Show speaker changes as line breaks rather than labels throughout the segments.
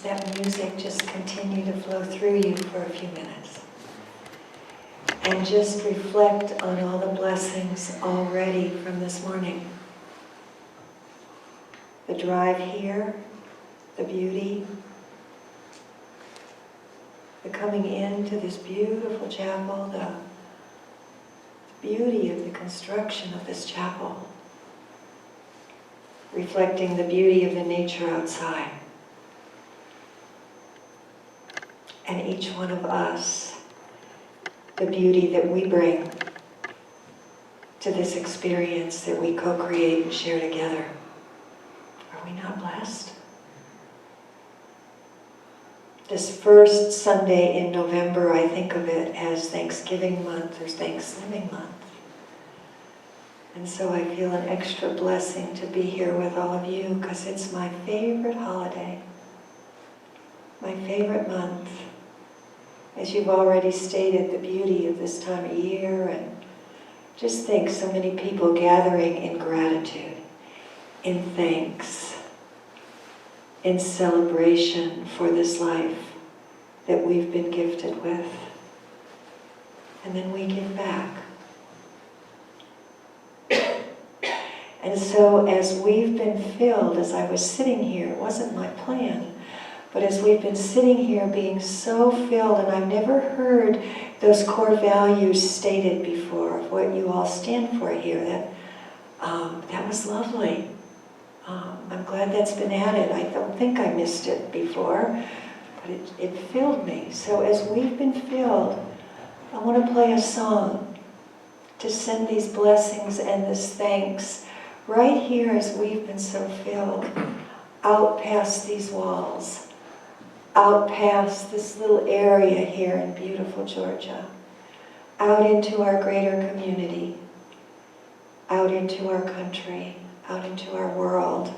that music just continue to flow through you for a few minutes. And just reflect on all the blessings already from this morning. The drive here, the beauty, the coming into this beautiful chapel, the beauty of the construction of this chapel, reflecting the beauty of the nature outside. And each one of us, the beauty that we bring to this experience that we co-create and share together. Are we not blessed? This first Sunday in November, I think of it as Thanksgiving month or Thanksgiving month. And so I feel an extra blessing to be here with all of you because it's my favorite holiday, my favorite month. As you've already stated, the beauty of this time of year, and just think so many people gathering in gratitude, in thanks, in celebration for this life that we've been gifted with. And then we give back. And so as we've been filled, as I was sitting here, it wasn't my plan, but as we've been sitting here being so filled, and I've never heard those core values stated before of what you all stand for here, that was lovely. I'm glad that's been added. I don't think I missed it before, but it filled me. So as we've been filled, I want to play a song to send these blessings and this thanks right here as we've been so filled, out past these walls, out past this little area here in beautiful Georgia, out into our greater community, out into our country, out into our world,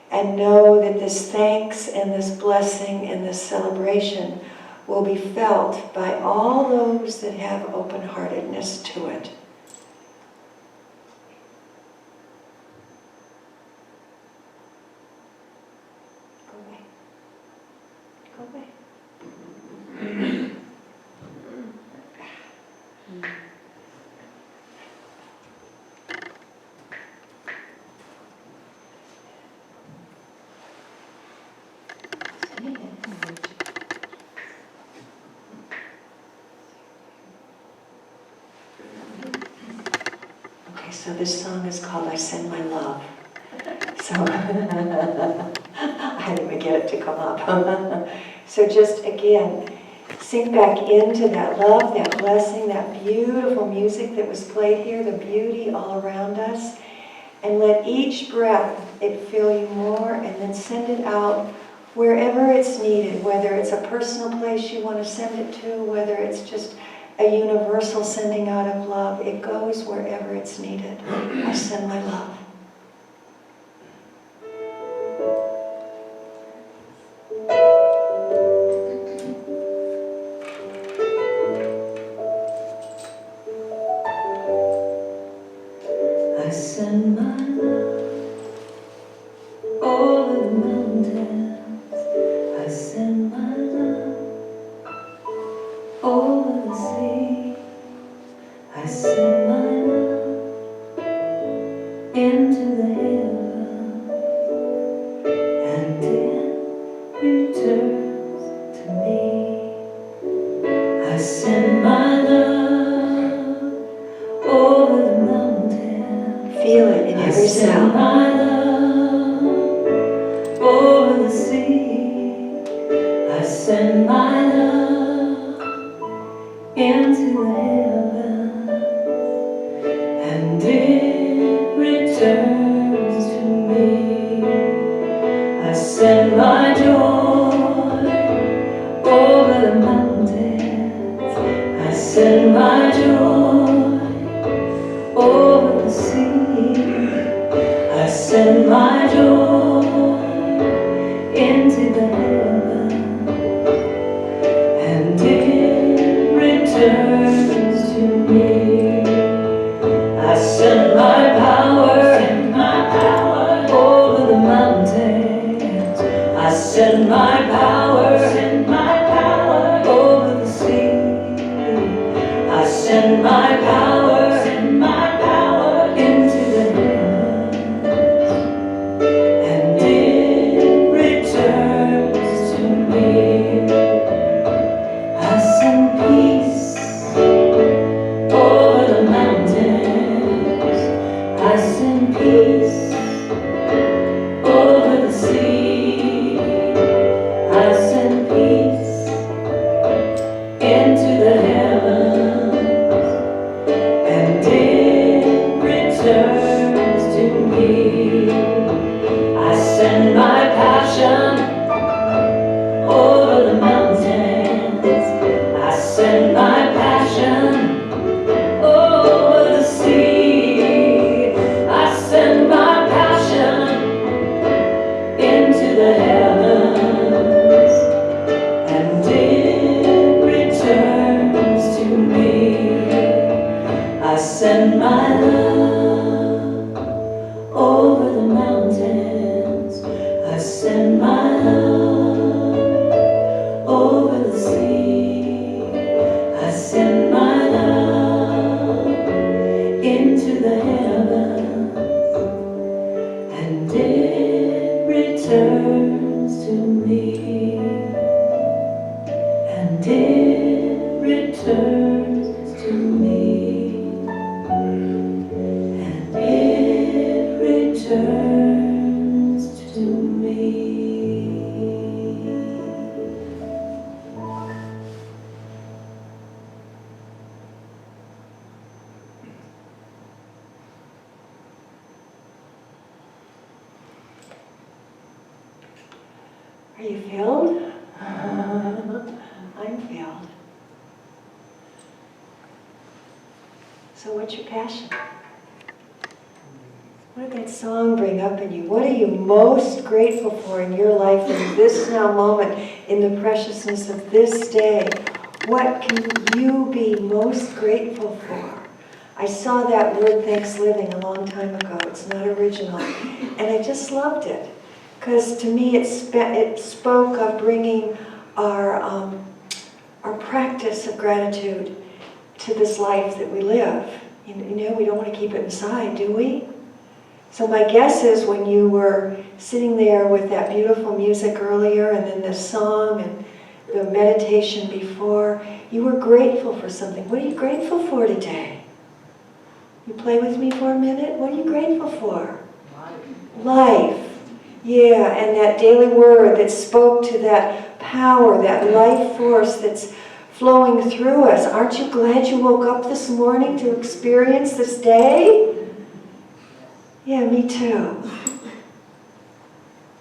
and know that this thanks and this blessing and this celebration will be felt by all those that have open-heartedness to it. Go away. Go away. Okay, so this song is called I Send My Love. So, I didn't even get it to come up. So just again, sink back into that love, that blessing, that beautiful music that was played here, the beauty all around us, and let each breath, it fill you more, and then send it out wherever it's needed, whether it's a personal place you want to send it to, whether it's just a universal sending out of love, it goes wherever it's needed. I send my love.
I send my love over the mountains. I send my love over the sea. I send my love into the heavens, and it returns to me. I send my love over the mountains.
Feel it in every cell.
My love over the sea. I send my love into the heavens, and it returns to me. I send my joy over the mountains. I send my joy over the sea. I send my joy into the heavens, and it returns to me. I send my power over the mountains. I send send my power over the sea. I send my power into the heavens, and it returns to me. I send peace over the mountains. I send peace over the sea. I send peace into the heavens, and it returns to me. I send my passion over the mountains. I send my passion over the sea. I send my passion into the heavens, and it returns to me. I send my love over the mountains. I send my love over the sea. I send my love into the heavens, and it returns to me, and it returns to me, and it returns to me.
Are you filled? I'm filled. So what's your passion? What did that song bring up in you? What are you most grateful for in your life in this now moment, in the preciousness of this day? What can you be most grateful for? I saw that word Thanksgiving a long time ago. It's not original. And I just loved it. Because to me it spoke of bringing our practice of gratitude to this life that we live. You know, we don't want to keep it inside, do we? So my guess is when you were sitting there with that beautiful music earlier and then the song and the meditation before, you were grateful for something. What are you grateful for today? You play with me for a minute? What are you grateful for? Life. Yeah, and that daily word that spoke to that power, that life force that's flowing through us. Aren't you glad you woke up this morning to experience this day? Yeah, me too.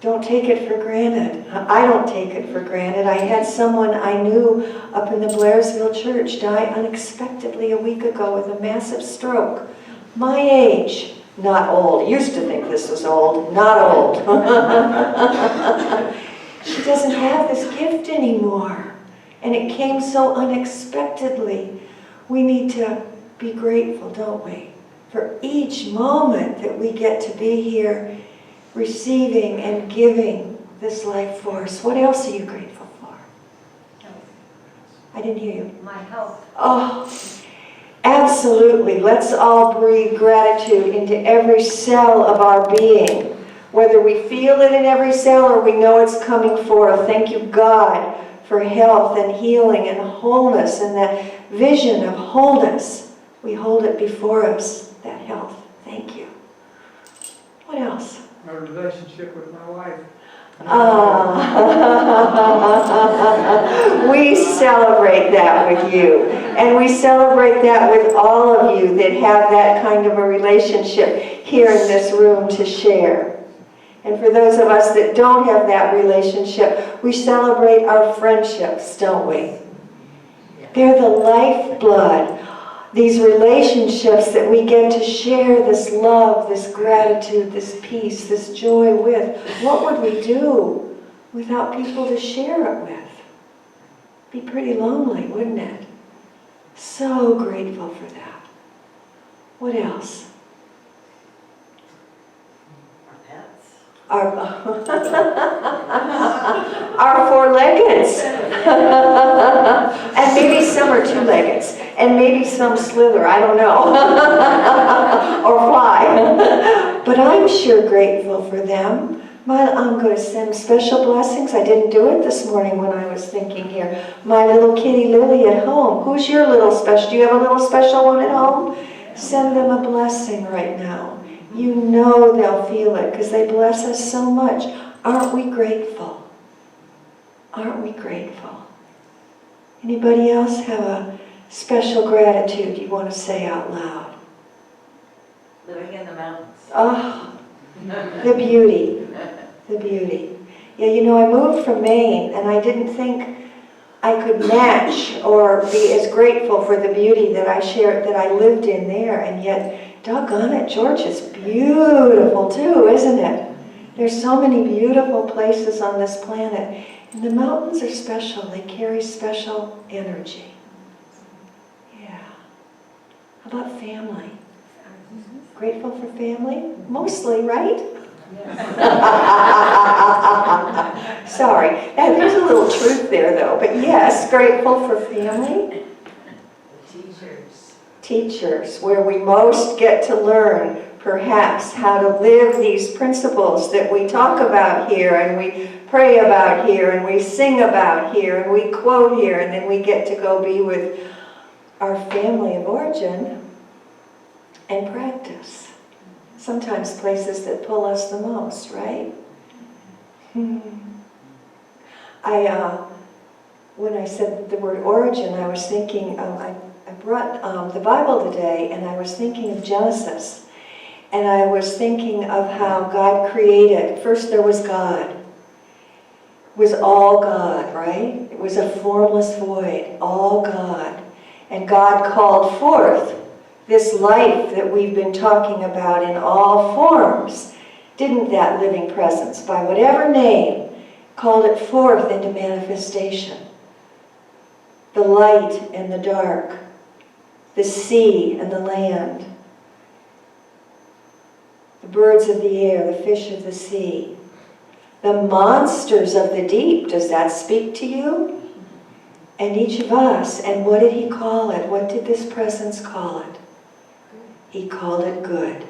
Don't take it for granted. I don't take it for granted. I had someone I knew up in the Blairsville church die unexpectedly a week ago with a massive stroke. My age. Not old. Used to think this was old. Not old. She doesn't have this gift anymore. And it came so unexpectedly. We need to be grateful, don't we? For each moment that we get to be here receiving and giving this life force. What else are you grateful for? I didn't hear you.
My health.
Oh, absolutely. Let's all breathe gratitude into every cell of our being. Whether we feel it in every cell or we know it's coming forth. Thank you, God, for health and healing and wholeness and that vision of wholeness. We hold it before us, that health. Thank you. What else?
My relationship with my wife.
We celebrate that with you. And we celebrate that with all of you that have that kind of a relationship here in this room to share. And for those of us that don't have that relationship, we celebrate our friendships, don't we? They're the lifeblood. These relationships that we get to share this love, this gratitude, this peace, this joy with. What would we do without people to share it with? Be pretty lonely, wouldn't it? So grateful for that. What else?
Our pets.
Our, our four-leggeds. And maybe some are two-leggeds. And maybe some slither, I don't know. Or fly. But I'm sure grateful for them. I'm going to send special blessings. I didn't do it this morning when I was thinking here. My little kitty Lily at home. Who's your little special? Do you have a little special one at home? Send them a blessing right now. You know they'll feel it because they bless us so much. Aren't we grateful? Aren't we grateful? Anybody else have a special gratitude you want to say out loud?
Living in the mountains.
Oh, the beauty. The beauty. Yeah, you know, I moved from Maine and I didn't think I could match or be as grateful for the beauty that I shared, that I lived in there, and yet, doggone it, Georgia's beautiful too, isn't it? There's so many beautiful places on this planet, and the mountains are special. They carry special energy. Yeah. How about family? Grateful for family? Mostly, right? Sorry, there's a little truth there though, but yes, grateful for family. Teachers, where we most get to learn perhaps how to live these principles that we talk about here and we pray about here and we sing about here and we quote here, and then we get to go be with our family of origin and practice. Sometimes places that pull us the most, right? When I said the word origin, I was thinking, I brought the Bible today, and I was thinking of Genesis. And I was thinking of how God created. First there was God. It was all God, right? It was a formless void, all God. And God called forth this life that we've been talking about in all forms. Didn't that living presence, by whatever name, called it forth into manifestation? The light and the dark, the sea and the land, the birds of the air, the fish of the sea, the monsters of the deep. Does that speak to you? And each of us. And what did he call it? What did this presence call it? He called it good.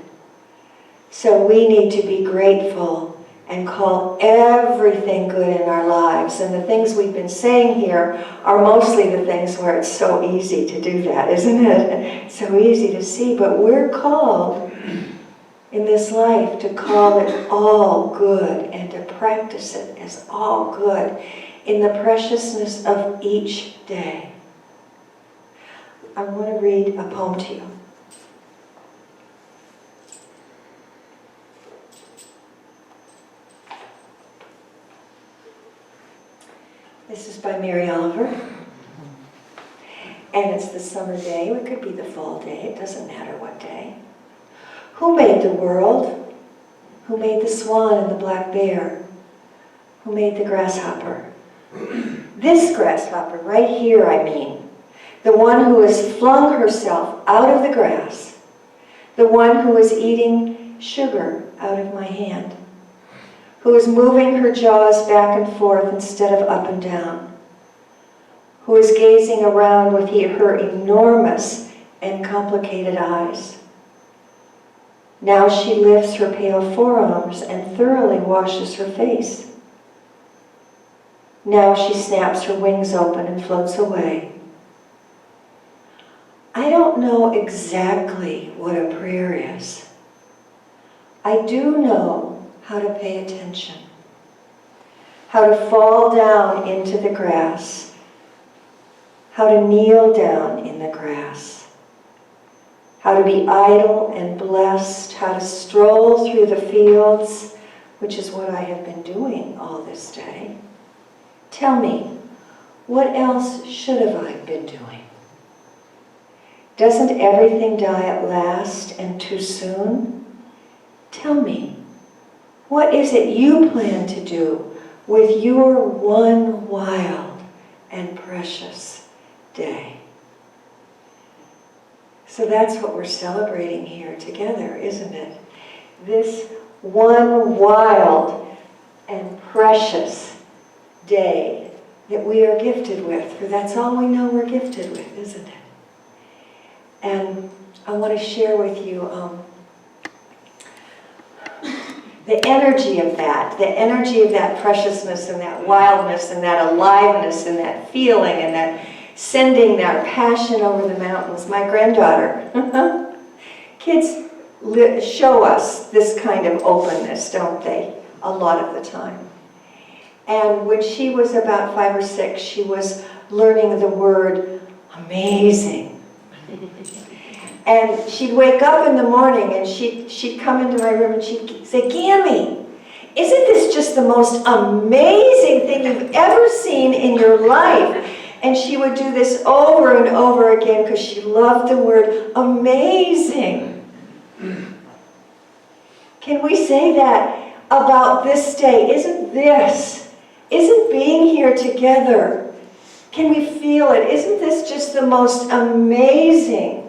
So we need to be grateful and call everything good in our lives. And the things we've been saying here are mostly the things where it's so easy to do that, isn't it? It's so easy to see. But we're called in this life to call it all good and to practice it as all good in the preciousness of each day. I want to read a poem to you. This is by Mary Oliver, and it's the summer day, or it could be the fall day, it doesn't matter what day. Who made the world? Who made the swan and the black bear? Who made the grasshopper? This grasshopper, right here, I mean. The one who has flung herself out of the grass. The one who is eating sugar out of my hand. Who is moving her jaws back and forth instead of up and down, who is gazing around with her enormous and complicated eyes. Now she lifts her pale forearms and thoroughly washes her face. Now she snaps her wings open and floats away. I don't know exactly what a prayer is. I do know how to pay attention, how to fall down into the grass, how to kneel down in the grass, how to be idle and blessed, how to stroll through the fields, which is what I have been doing all this day. Tell me, what else should have I been doing? Doesn't everything die at last and too soon? Tell me, what is it you plan to do with your one wild and precious day? So that's what we're celebrating here together, isn't it? This one wild and precious day that we are gifted with, for that's all we know we're gifted with, isn't it? And I want to share with you the energy of that preciousness and that wildness and that aliveness and that feeling and that sending that passion over the mountains. My granddaughter, kids show us this kind of openness, don't they? A lot of the time. And when she was about 5 or 6, she was learning the word amazing. And she'd wake up in the morning and she'd come into my room and she'd say, Gammy, isn't this just the most amazing thing you've ever seen in your life? And she would do this over and over again because she loved the word amazing. Can we say that about this day? Isn't being here together? Can we feel it? Isn't this just the most amazing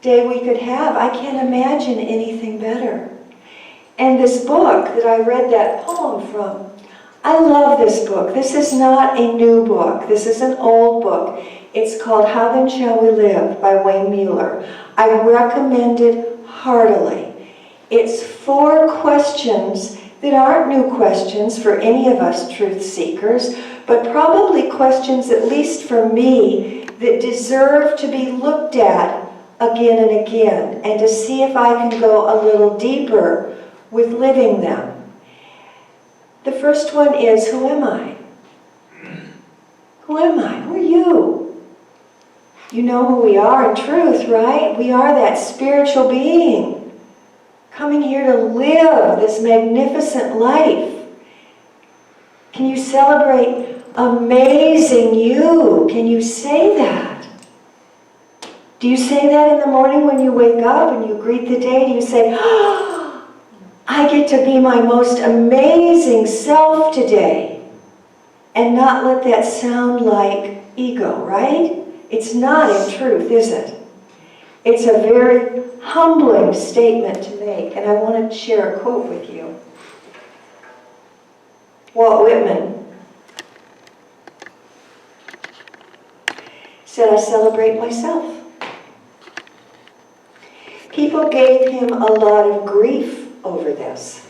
day we could have? I can't imagine anything better. And this book that I read that poem from, I love this book. This is not a new book. This is an old book. It's called How Then Shall We Live by Wayne Mueller. I recommend it heartily. It's 4 questions that aren't new questions for any of us truth seekers, but probably questions, at least for me, that deserve to be looked at again and again, and to see if I can go a little deeper with living them. The first one is, who am I? Who am I? Who are you? You know who we are in truth, right? We are that spiritual being coming here to live this magnificent life. Can you celebrate amazing you? Can you say that? Do you say that in the morning when you wake up and you greet the day? Do you say, oh, I get to be my most amazing self today? And not let that sound like ego, right? It's not in truth, is it? It's a very humbling statement to make, and I want to share a quote with you. Walt Whitman said, I celebrate myself. People gave him a lot of grief over this.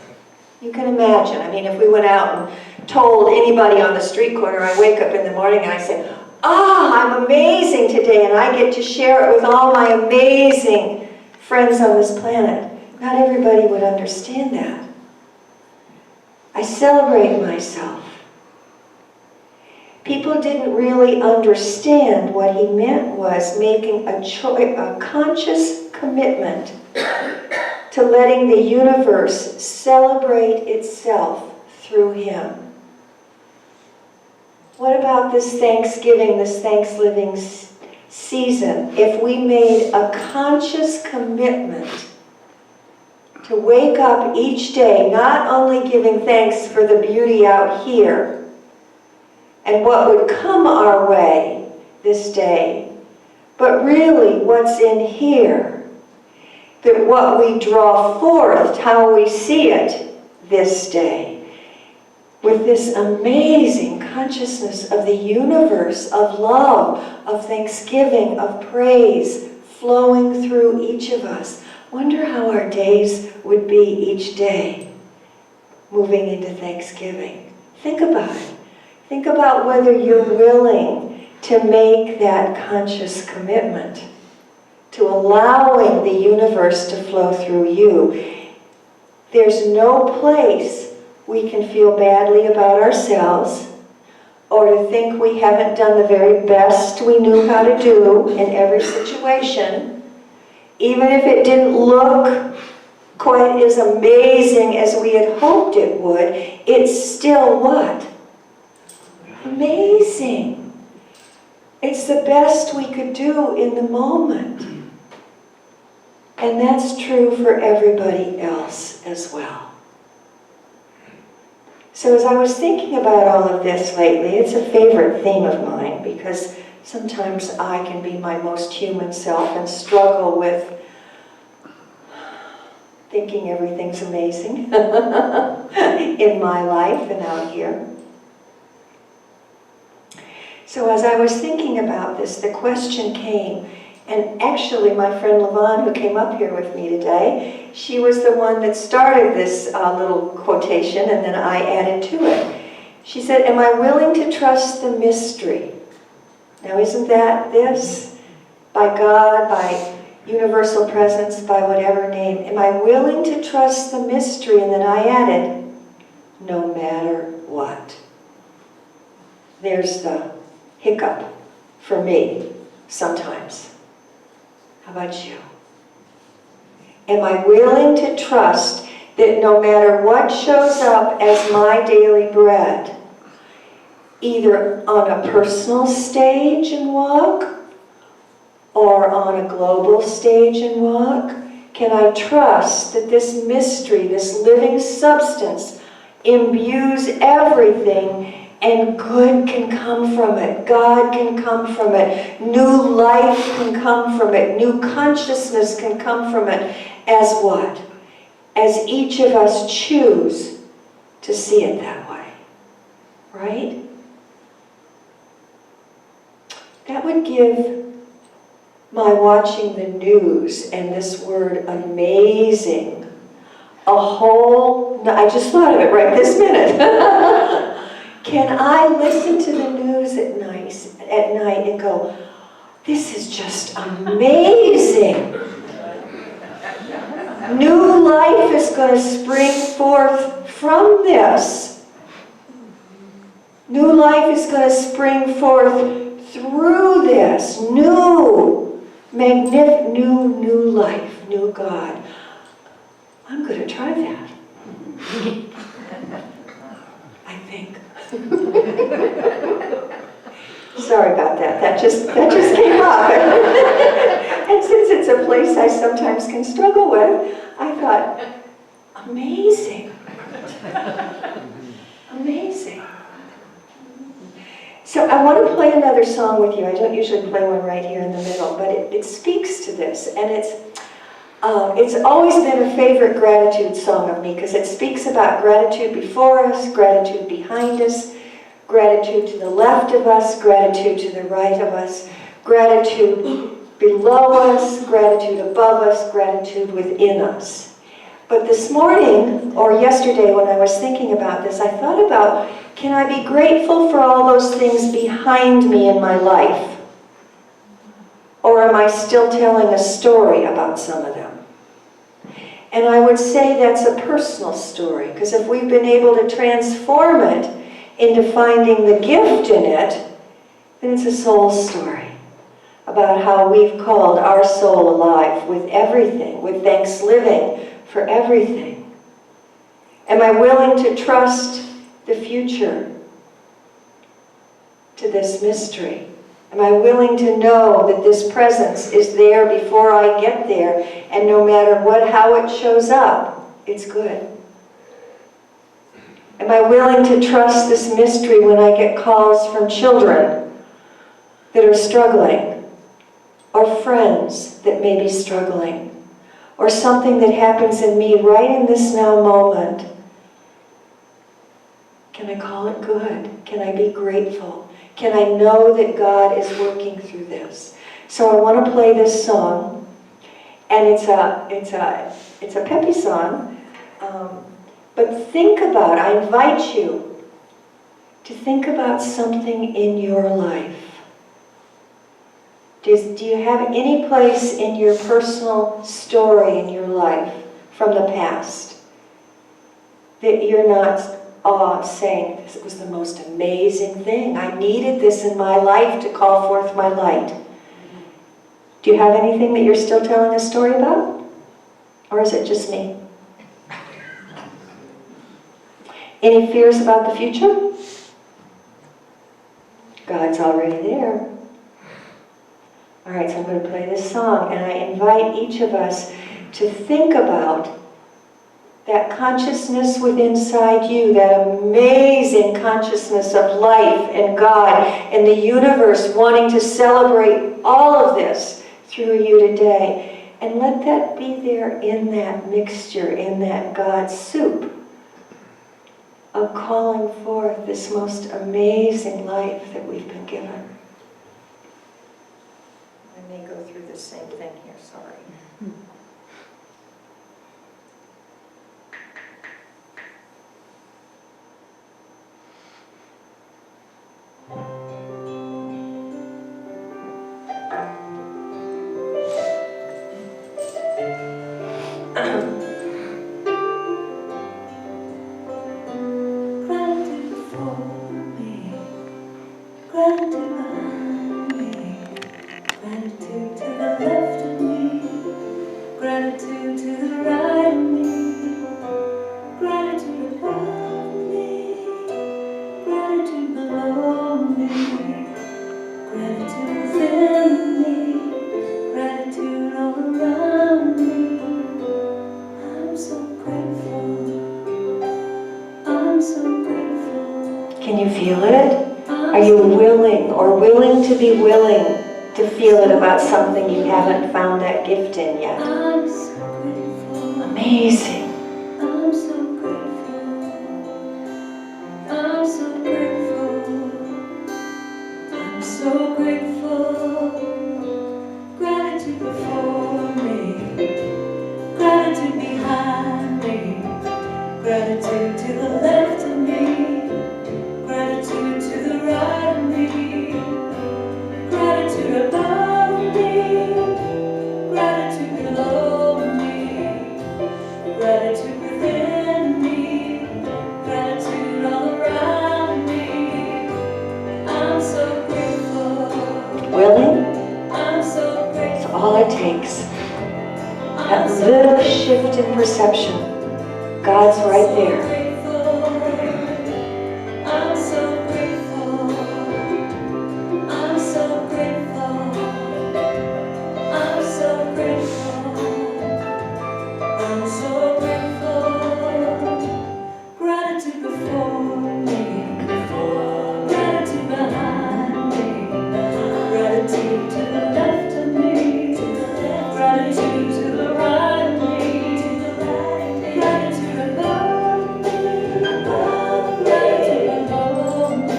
You can imagine. I mean, if we went out and told anybody on the street corner, I wake up in the morning and I say, I'm amazing today, and I get to share it with all my amazing friends on this planet. Not everybody would understand that. I celebrate myself. People didn't really understand what he meant was making a conscious commitment to letting the universe celebrate itself through him. What about this Thanksgiving, this Thanksgiving season, if we made a conscious commitment to wake up each day not only giving thanks for the beauty out here and what would come our way this day, but really what's in here, that what we draw forth, how we see it this day, with this amazing consciousness of the universe, of love, of thanksgiving, of praise flowing through each of us. Wonder how our days would be each day moving into Thanksgiving. Think about it. Think about whether you're willing to make that conscious commitment to allowing the universe to flow through you. There's no place we can feel badly about ourselves or to think we haven't done the very best we knew how to do in every situation. Even if it didn't look quite as amazing as we had hoped it would, it's still what? Amazing. It's the best we could do in the moment. And that's true for everybody else as well. So as I was thinking about all of this lately, it's a favorite theme of mine because sometimes I can be my most human self and struggle with thinking everything's amazing in my life and out here. So as I was thinking about this, the question came, and actually my friend Levon, who came up here with me today, she was the one that started this little quotation, and then I added to it. She said, am I willing to trust the mystery? Now isn't that this? By God, by universal presence, by whatever name. Am I willing to trust the mystery? And then I added, no matter what. There's the hiccup for me sometimes. How about you? Am I willing to trust that no matter what shows up as my daily bread, either on a personal stage and walk or on a global stage and walk, can I trust that this mystery, this living substance, imbues everything and good can come from it, God can come from it, new life can come from it, new consciousness can come from it, as what? As each of us choose to see it that way, right? That would give my watching the news and this word amazing a whole, I just thought of it right this minute. Can I listen to the news at night and go, this is just amazing. New life is going to spring forth from this. New life is going to spring forth through this. New life, new God. I'm going to try that. I think. Sorry about that. That just came up. And since it's a place I sometimes can struggle with, I thought, amazing. Amazing. So I want to play another song with you. I don't usually play one right here in the middle, but it speaks to this. And it's always been a favorite gratitude song of me because it speaks about gratitude before us, gratitude behind us, gratitude to the left of us, gratitude to the right of us, gratitude below us, gratitude above us, gratitude within us. But this morning, or yesterday when I was thinking about this, I thought about, can I be grateful for all those things behind me in my life? Or am I still telling a story about some of them? And I would say that's a personal story, because if we've been able to transform it into finding the gift in it, then it's a soul story about how we've called our soul alive with everything, with thanks living for everything. Am I willing to trust the future to this mystery? Am I willing to know that this presence is there before I get there, and no matter how it shows up, it's good? Am I willing to trust this mystery when I get calls from children that are struggling, or friends that may be struggling, or something that happens in me right in this now moment? Can I call it good? Can I be grateful? Can I know that God is working through this? So I want to play this song, and it's a peppy song. But think about, I invite you to think about something in your life. Do you have any place in your personal story in your life from the past that you're not saying, this was the most amazing thing. I needed this in my life to call forth my light. Do you have anything that you're still telling a story about? Or is it just me? Any fears about the future? God's already there. All right, so I'm going to play this song, and I invite each of us to think about that consciousness within inside you, that amazing consciousness of life and God and the universe wanting to celebrate all of this through you today. And let that be there in that mixture, in that God soup of calling forth this most amazing life that we've been given. I may go through the same thing here, sorry.
Gratitude for me, gratitude behind me, gratitude to the left of me, gratitude to the right of me, gratitude above me, gratitude below me, gratitude within me, gratitude all around me. I'm so grateful. I'm so grateful.
Can you feel it? Are you willing or willing to be willing to feel it about something you haven't found that gift in yet?
I'm so grateful.
Amazing.
I'm so grateful. I'm so grateful. I'm so grateful. Gratitude before me, gratitude behind me, gratitude to the left of me, gratitude to the right of me, gratitude above me, gratitude below me, gratitude within me, gratitude all around me. I'm so grateful.
Willing?
I'm so
It's
grateful.
all it takes. That
I'm so
little shift in perception. God's right there.
grateful. I'm so grateful. I'm so grateful. I'm so grateful. I'm so grateful. Gratitude before me, gratitude behind me, gratitude to the left of me, gratitude to the right of me, gratitude above me, gratitude below me,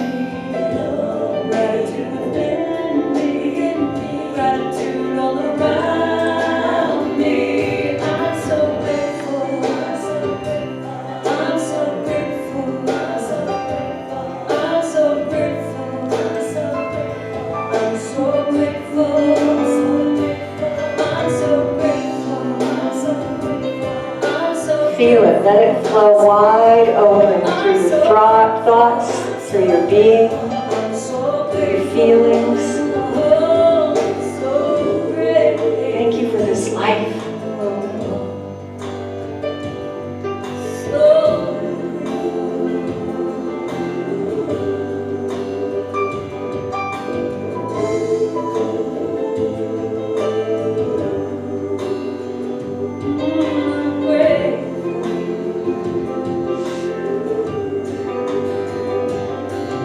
gratitude within me, gratitude all around me. I'm so grateful. I'm so grateful. I'm so grateful. I'm so grateful. I'm so grateful. I'm so
Feel it. Let it flow wide open through your thoughts, through your being, through your feelings. Thank you for this life.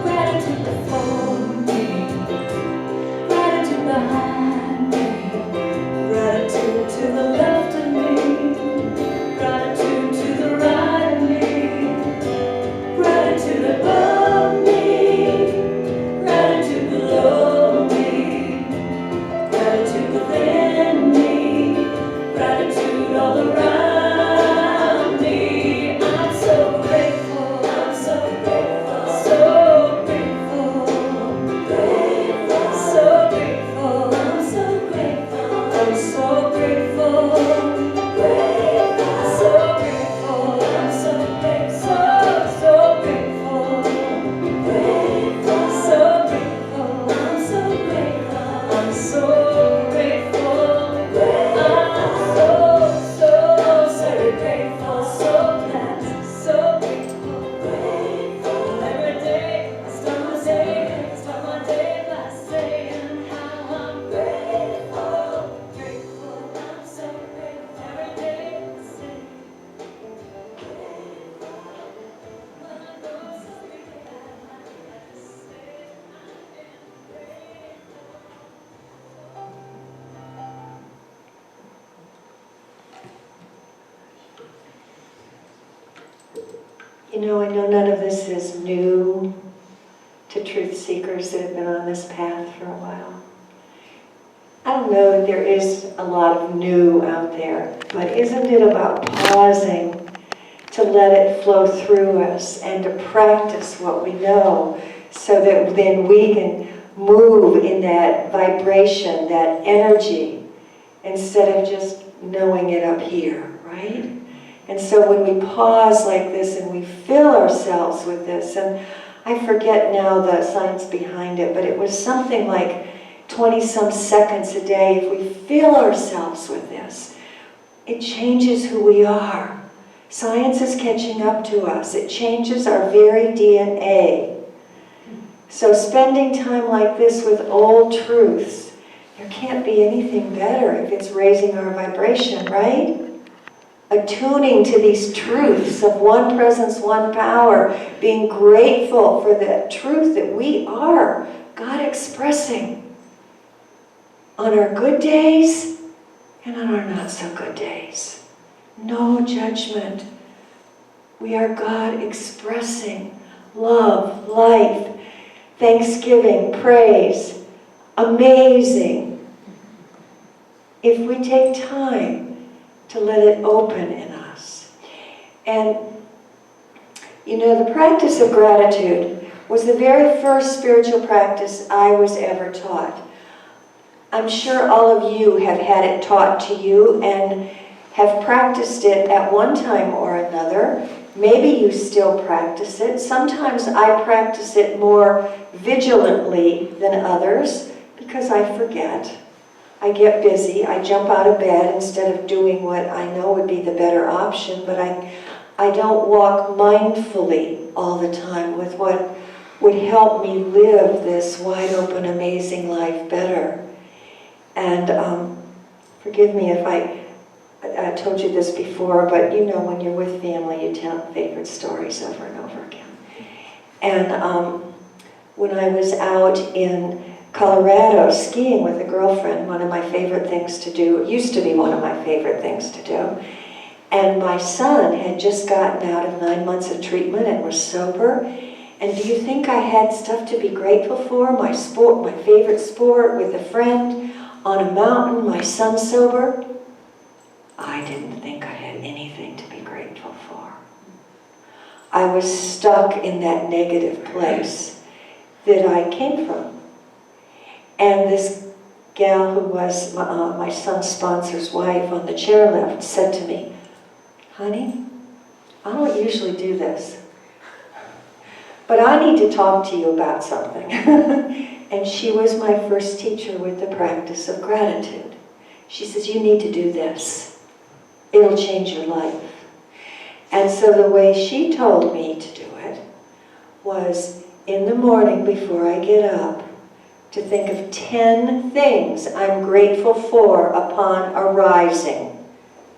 Gratitude for me,
You know, I know none of this is new to truth seekers that have been on this path for a while. I don't know that there is a lot of new out there, but isn't it about pausing to let it flow through us and to practice what we know so that then we can move in that vibration, that energy, instead of just knowing it up here, right? And so when we pause like this and we fill ourselves with this, and I forget now the science behind it, but it was something like 20-some seconds a day, if we fill ourselves with this, it changes who we are. Science is catching up to us. It changes our very DNA. So spending time like this with old truths, there can't be anything better if it's raising our vibration, right? Attuning to these truths of one presence, one power, being grateful for the truth that we are God expressing on our good days and on our not so good days. No judgment. We are God expressing love, life, thanksgiving, praise, amazing. If we take time to let it open in us. And you know, the practice of gratitude was the very first spiritual practice I was ever taught. I'm sure all of you have had it taught to you and have practiced it at one time or another. Maybe you still practice it. Sometimes I practice it more vigilantly than others because I forget. I get busy. I jump out of bed instead of doing what I know would be the better option, but I don't walk mindfully all the time with what would help me live this wide open, amazing life better. And forgive me if I told you this before, but you know, when you're with family, you tell favorite stories over and over again. And when I was out in Colorado skiing with a girlfriend, one of my favorite things to do, it used to be one of my favorite things to do. And my son had just gotten out of 9 months of treatment and was sober. And do you think I had stuff to be grateful for? My sport, my favorite sport, with a friend, on a mountain, my son sober? I didn't think I had anything to be grateful for. I was stuck in that negative place that I came from. And this gal who was my son's sponsor's wife on the chairlift said to me, "Honey, I don't usually do this, but I need to talk to you about something." And she was my first teacher with the practice of gratitude. She says, "You need to do this. It'll change your life." And so the way she told me to do it was in the morning before I get up, to think of 10 things I'm grateful for upon arising.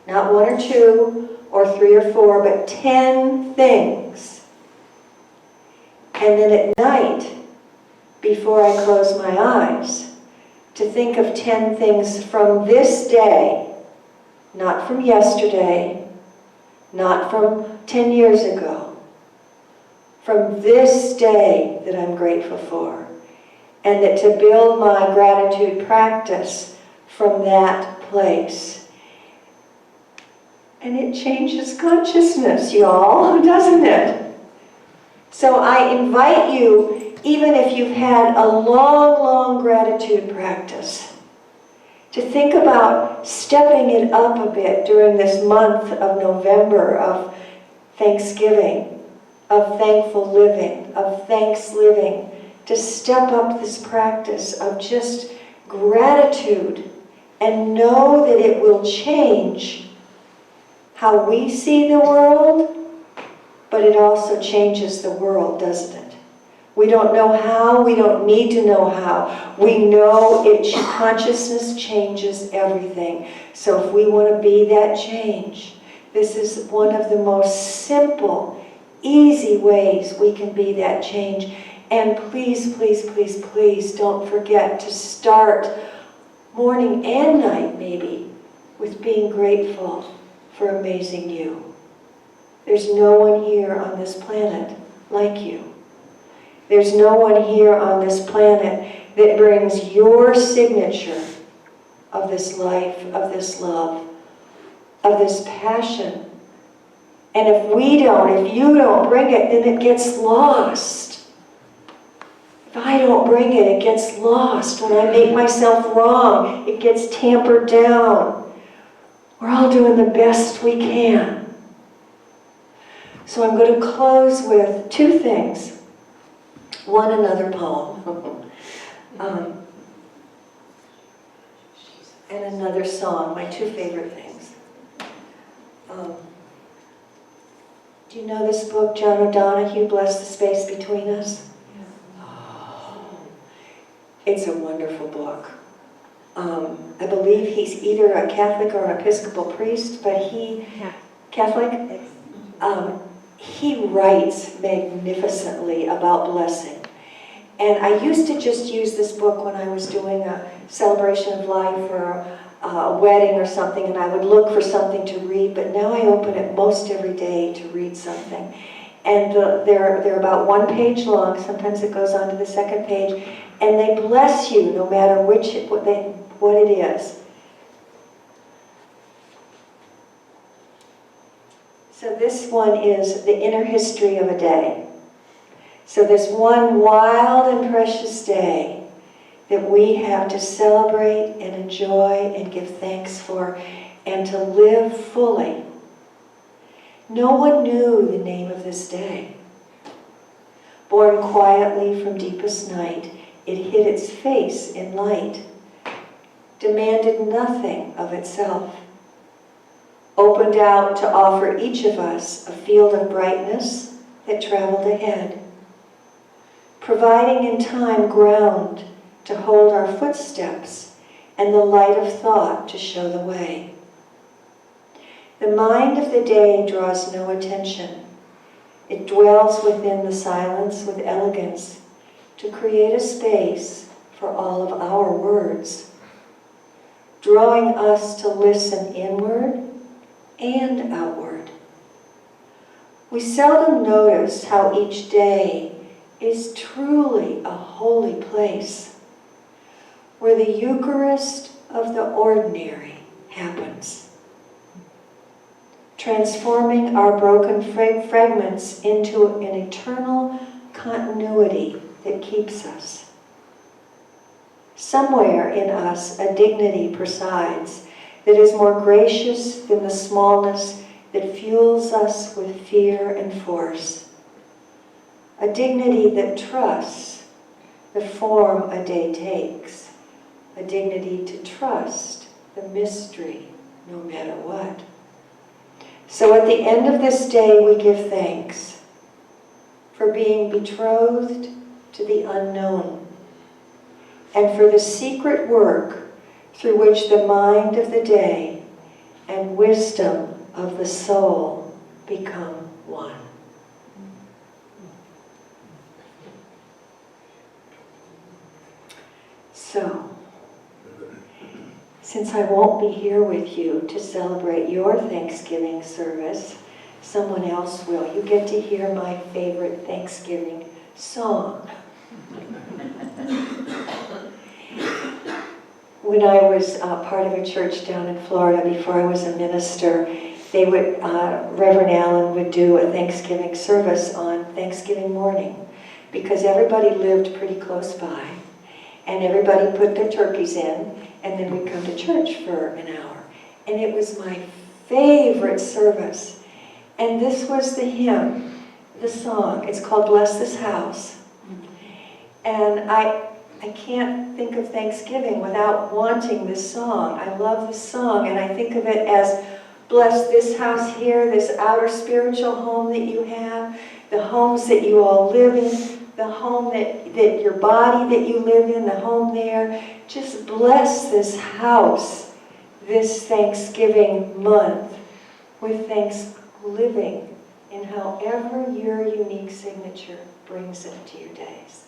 Not 1 or 2 or 3 or 4, but 10 things. And then at night, before I close my eyes, to think of 10 things from this day, not from yesterday, not from 10 years ago, from this day that I'm grateful for. And that to build my gratitude practice from that place. And it changes consciousness, y'all, doesn't it? So I invite you, even if you've had a long, long gratitude practice, to think about stepping it up a bit during this month of November of Thanksgiving, of thankful living, of thanks living, to step up this practice of just gratitude and know that it will change how we see the world, but it also changes the world, doesn't it? We don't know how, we don't need to know how. We know consciousness changes everything. So if we want to be that change, this is one of the most simple, easy ways we can be that change. And please, please, please, please don't forget to start morning and night, maybe, with being grateful for amazing you. There's no one here on this planet like you. There's no one here on this planet that brings your signature of this life, of this love, of this passion. And if you don't bring it, then it gets lost. If I don't bring it, it gets lost. When I make myself wrong, it gets tampered down. We're all doing the best we can. So I'm going to close with two things. One, another poem. And another song, my two favorite things. Do you know this book, John O'Donohue, Bless the Space Between Us? Oh, it's a wonderful book. I believe he's either a Catholic or an Episcopal priest, but Catholic? He writes magnificently about blessing. And I used to just use this book when I was doing a celebration of life or a wedding or something, and I would look for something to read, but now I open it most every day to read something. And they're about 1 page long, sometimes it goes on to the second page, and they bless you no matter what it is. So this one is the inner history of a day. So this one wild and precious day that we have to celebrate and enjoy and give thanks for and to live fully. No one knew the name of this day. Born quietly from deepest night, it hid its face in light, demanded nothing of itself, opened out to offer each of us a field of brightness that traveled ahead, providing in time ground to hold our footsteps and the light of thought to show the way. The mind of the day draws no attention. It dwells within the silence with elegance to create a space for all of our words, drawing us to listen inward and outward. We seldom notice how each day is truly a holy place where the Eucharist of the ordinary happens, transforming our broken fragments into an eternal continuity that keeps us. Somewhere in us a dignity presides that is more gracious than the smallness that fuels us with fear and force. A dignity that trusts the form a day takes. A dignity to trust the mystery no matter what. So at the end of this day we give thanks for being betrothed to the unknown and for the secret work through which the mind of the day and wisdom of the soul become one. So, since I won't be here with you to celebrate your Thanksgiving service, someone else will. You get to hear my favorite Thanksgiving song. When I was part of a church down in Florida, before I was a minister, they would, Reverend Allen would do a Thanksgiving service on Thanksgiving morning because everybody lived pretty close by and everybody put their turkeys in and then we'd come to church for an hour. And it was my favorite service. And this was the hymn, the song. It's called Bless This House. And I can't think of Thanksgiving without wanting this song. I love this song, and I think of it as bless this house here, this outer spiritual home that you have, the homes that you all live in, the home that your body that you live in, the home there. Just bless this house this Thanksgiving month with Thanksgiving in however your unique signature brings it to your days.